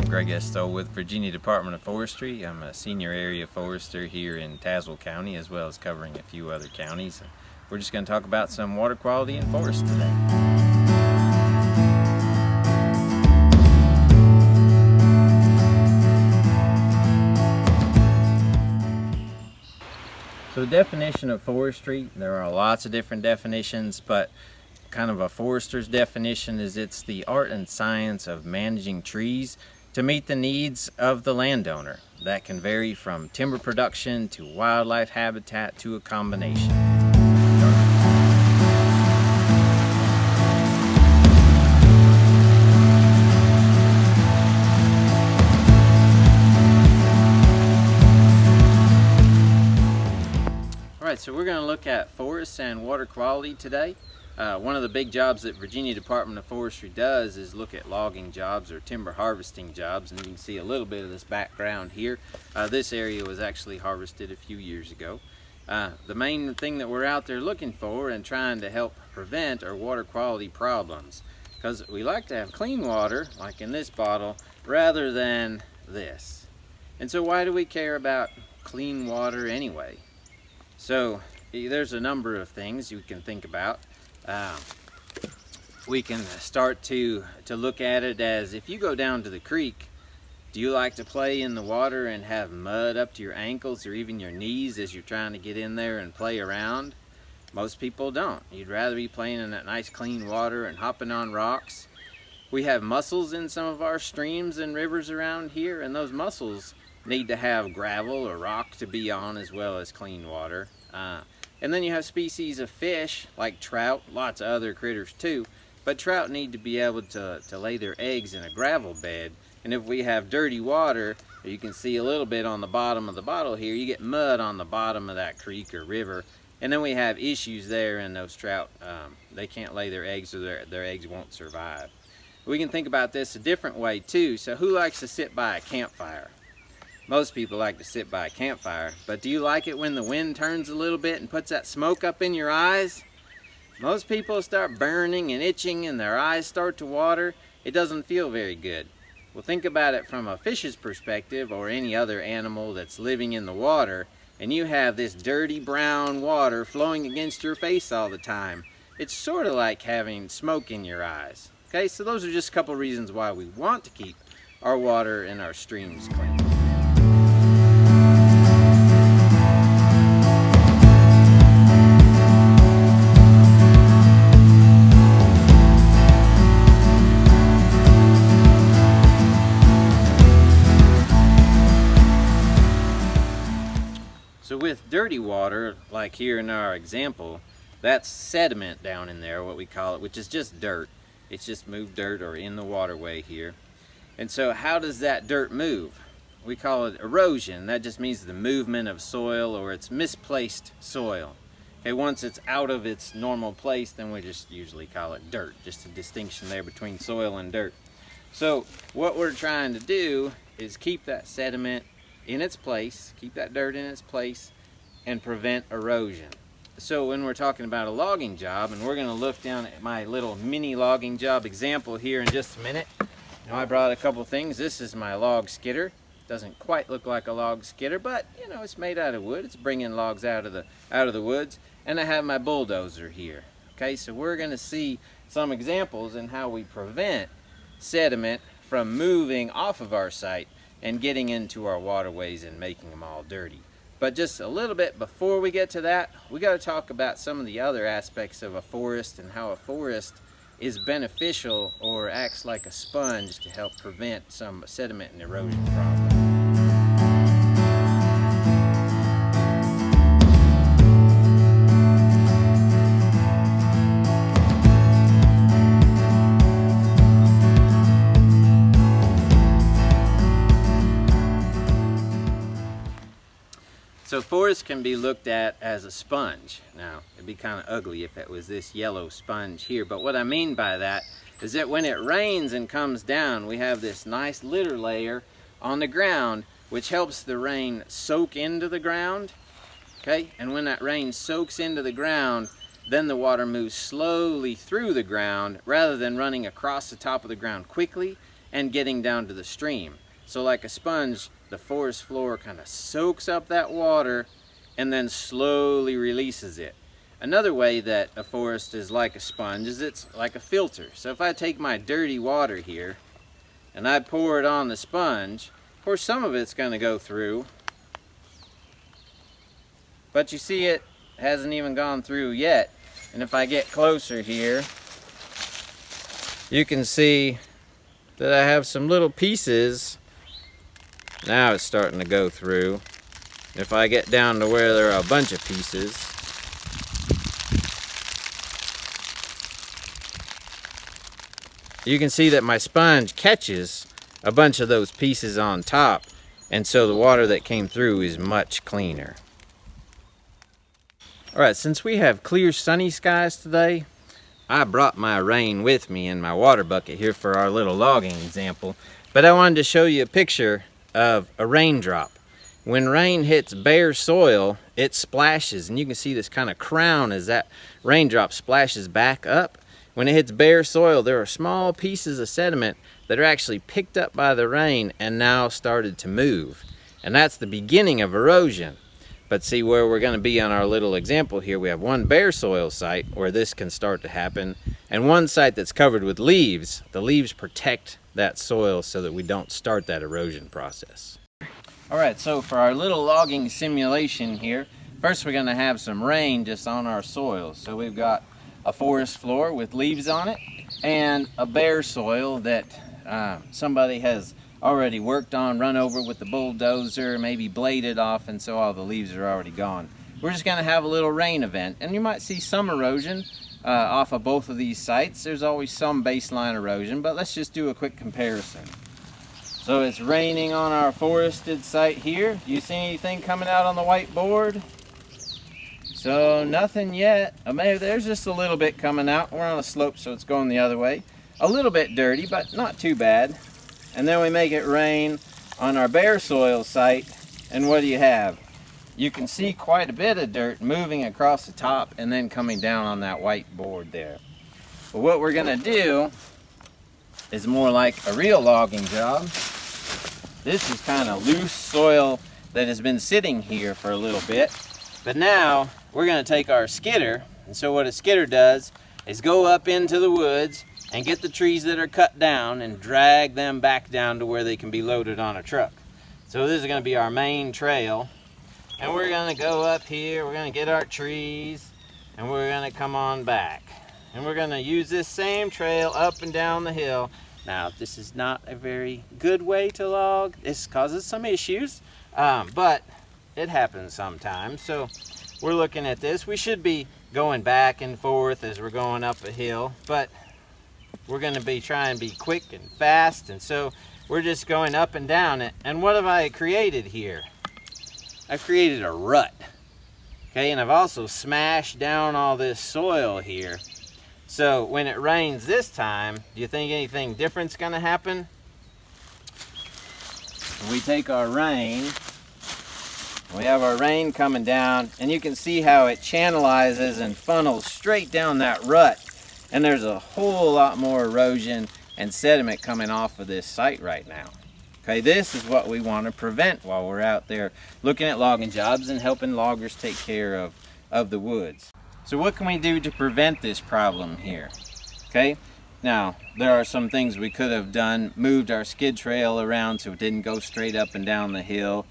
Greg Estow with Virginia Department of Forestry. I'm a senior area forester here in Tazewell County, as well as covering a few other counties. We're just going to talk about some water quality in forests today. So the definition of forestry, there are lots of different definitions, but kind of a forester's definition is it's the art and science of managing trees to meet the needs of the landowner. That can vary from timber production to wildlife habitat to a combination. Alright, so we're going to look at forests and water quality today. One of the big jobs that Virginia Department of Forestry does is look at logging jobs or timber harvesting jobs, and you can see a little bit of this background here. This area was actually harvested a few years ago. The main thing that we're out there looking for and trying to help prevent are water quality problems, because we like to have clean water, like in this bottle, rather than this. And so why do we care about clean water anyway? So there's a number of things you can think about. We can start to look at it as, if you go down to the creek, do you like to play in the water and have mud up to your ankles or even your knees as you're trying to get in there and play around? Most people don't. You'd rather be playing in that nice clean water and hopping on rocks. We have mussels in some of our streams and rivers around here, and those mussels need to have gravel or rock to be on as well as clean water. And then you have species of fish like trout, lots of other critters too, but trout need to be able to lay their eggs in a gravel bed. And if we have dirty water, you can see a little bit on the bottom of the bottle here, you get mud on the bottom of that creek or river, and then we have issues there, and those trout, they can't lay their eggs, or their eggs won't survive. We can think about this a different way too. So who likes to sit by a campfire? Most people like to sit by a campfire, but do you like it when the wind turns a little bit and puts that smoke up in your eyes? Most people start burning and itching and their eyes start to water. It doesn't feel very good. Well, think about it from a fish's perspective, or any other animal that's living in the water, and you have this dirty brown water flowing against your face all the time. It's sort of like having smoke in your eyes. Okay, so those are just a couple reasons why we want to keep our water and our streams clean. So with dirty water, like here in our example, that's sediment down in there, what we call it, which is just dirt. It's just moved dirt or in the waterway here. And so how does that dirt move? We call it erosion. That just means the movement of soil, or it's misplaced soil. Okay, once it's out of its normal place, then we just usually call it dirt. Just a distinction there between soil and dirt. So what we're trying to do is keep that sediment in its place, keep that dirt in its place, and prevent erosion. So when we're talking about a logging job, and we're going to look down at my little mini logging job example here in just a minute. Now, I brought a couple things. This is my log skidder. Doesn't quite look like a log skidder, but you know, it's made out of wood. It's bringing logs out of the woods. And I have my bulldozer here. Okay, so we're going to see some examples in how we prevent sediment from moving off of our site and getting into our waterways and making them all dirty. But just a little bit before we get to that, we got to talk about some of the other aspects of a forest and how a forest is beneficial or acts like a sponge to help prevent some sediment and erosion problems. So forests can be looked at as a sponge. Now, it'd be kind of ugly if it was this yellow sponge here, but what I mean by that is that when it rains and comes down, we have this nice litter layer on the ground, which helps the rain soak into the ground. Okay, and when that rain soaks into the ground, then the water moves slowly through the ground rather than running across the top of the ground quickly and getting down to the stream. So like a sponge, the forest floor kind of soaks up that water and then slowly releases it. Another way that a forest is like a sponge is it's like a filter. So if I take my dirty water here and I pour it on the sponge, of course some of it's going to go through, but you see it hasn't even gone through yet. And if I get closer here, you can see that I have some little pieces. Now it's starting to go through. If I get down to where there are a bunch of pieces, you can see that my sponge catches a bunch of those pieces on top, and so the water that came through is much cleaner. Alright, since we have clear sunny skies today, I brought my rain with me in my water bucket here for our little logging example, but I wanted to show you a picture of a raindrop. When rain hits bare soil, it splashes, and you can see this kind of crown as that raindrop splashes back up. When it hits bare soil, there are small pieces of sediment that are actually picked up by the rain and now started to move. And that's the beginning of erosion. But see where we're going to be on our little example here, we have one bare soil site where this can start to happen, and one site that's covered with leaves. The leaves protect that soil so that we don't start that erosion process. Alright, so for our little logging simulation here, first we're going to have some rain just on our soil. So we've got a forest floor with leaves on it, and a bare soil that somebody has already worked on, run over with the bulldozer, maybe bladed off, and so all the leaves are already gone. We're just going to have a little rain event, and you might see some erosion off of both of these sites. There's always some baseline erosion, but let's just do a quick comparison. So it's raining on our forested site here. Do you see anything coming out on the whiteboard? So nothing yet. Maybe there's just a little bit coming out. We're on a slope, so it's going the other way. A little bit dirty, but not too bad. And then we make it rain on our bare soil site, and what do you have? You can see quite a bit of dirt moving across the top and then coming down on that whiteboard there. But what we're going to do is more like a real logging job. This is kind of loose soil that has been sitting here for a little bit. But now we're going to take our skidder, and so what a skidder does is go up into the woods and get the trees that are cut down and drag them back down to where they can be loaded on a truck. So this is going to be our main trail, and we're going to go up here, we're going to get our trees, and we're going to come on back. And we're going to use this same trail up and down the hill. Now this is not a very good way to log. This causes some issues, but it happens sometimes. So we're looking at this. We should be going back and forth as we're going up a hill, but we're going to be trying to be quick and fast, and so we're just going up and down it. And what have I created here? I've created a rut. Okay, and I've also smashed down all this soil here. So when it rains this time, do you think anything different's going to happen? We take our rain, we have our rain coming down, and you can see how it channelizes and funnels straight down that rut. And there's a whole lot more erosion and sediment coming off of this site right now. Okay, this is what we want to prevent while we're out there looking at logging jobs and helping loggers take care of the woods. So what can we do to prevent this problem here? Okay, now there are some things we could have done. Moved our skid trail around so it didn't go straight up and down the hill.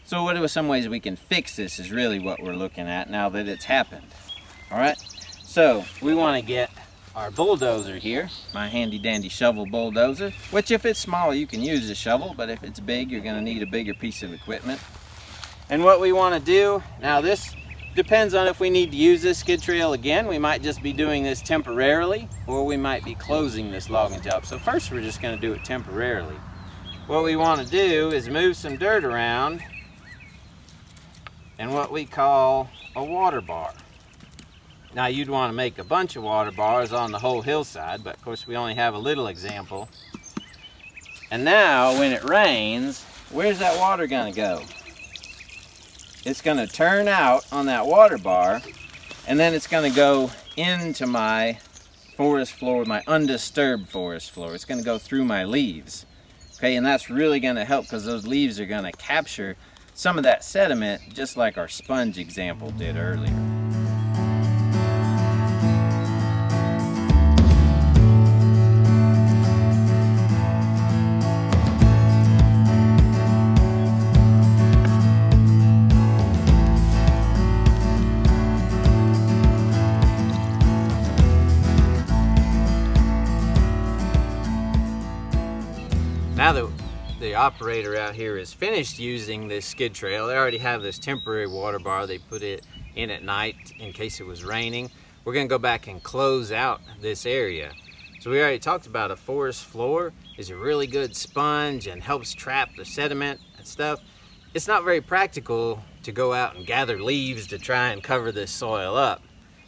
So what are some ways we can fix this is really what we're looking at now that it's happened. Alright, so we want to get our bulldozer here, my handy dandy shovel bulldozer, which if it's small you can use a shovel, but if it's big you're going to need a bigger piece of equipment. And what we want to do, now this depends on if we need to use this skid trail again. We might just be doing this temporarily, or we might be closing this logging job. So first we're just going to do it temporarily. What we want to do is move some dirt around and what we call a water bar. Now you'd want to make a bunch of water bars on the whole hillside, but of course we only have a little example. And now when it rains, where's that water going to go? It's going to turn out on that water bar, and then it's going to go into my forest floor, my undisturbed forest floor. It's going to go through my leaves. Okay, and that's really going to help because those leaves are going to capture some of that sediment just like our sponge example did earlier. Now that the operator out here is finished using this skid trail, they already have this temporary water bar. They put it in at night in case it was raining. We're gonna go back and close out this area. So we already talked about a forest floor is a really good sponge and helps trap the sediment and stuff. It's not very practical to go out and gather leaves to try and cover this soil up.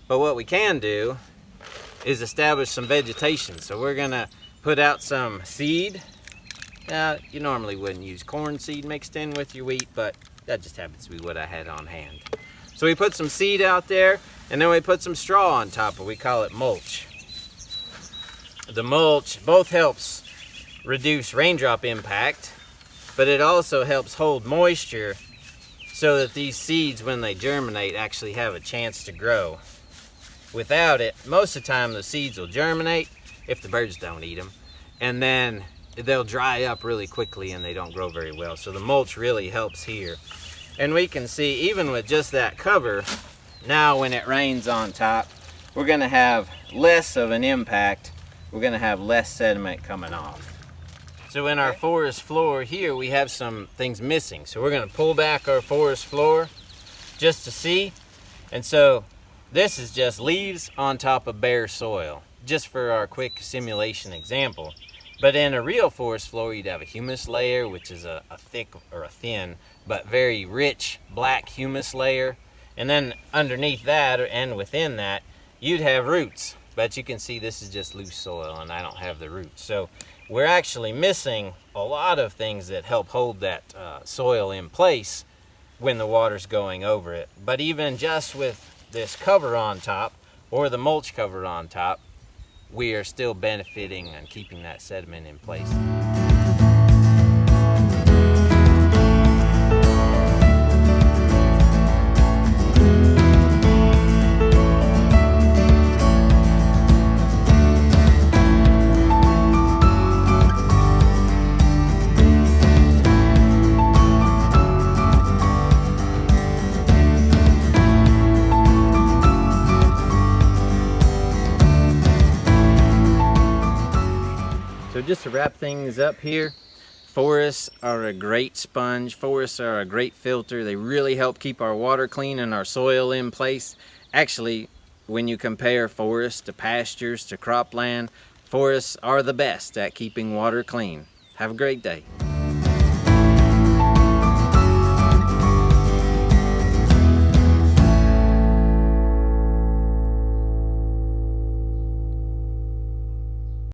But what we can do is establish some vegetation. So we're gonna put out some seed. Now, you normally wouldn't use corn seed mixed in with your wheat, but that just happens to be what I had on hand. So we put some seed out there, and then we put some straw on top, we call it mulch. The mulch both helps reduce raindrop impact, but it also helps hold moisture so that these seeds, when they germinate, actually have a chance to grow. Without it, most of the time the seeds will germinate if the birds don't eat them, and then they'll dry up really quickly and they don't grow very well. So the mulch really helps here. And we can see even with just that cover, now when it rains on top, we're gonna have less of an impact. We're gonna have less sediment coming off. So in our forest floor here, we have some things missing. So we're gonna pull back our forest floor just to see. And so this is just leaves on top of bare soil, just for our quick simulation example. But in a real forest floor, you'd have a humus layer, which is a thick or a thin, but very rich black humus layer. And then underneath that and within that, you'd have roots. But you can see this is just loose soil and I don't have the roots. So we're actually missing a lot of things that help hold that soil in place when the water's going over it. But even just with this cover on top, or the mulch cover on top, we are still benefiting and keeping that sediment in place. So just to wrap things up here, forests are a great sponge. Forests are a great filter. They really help keep our water clean and our soil in place. Actually, when you compare forests to pastures to cropland, forests are the best at keeping water clean. Have a great day.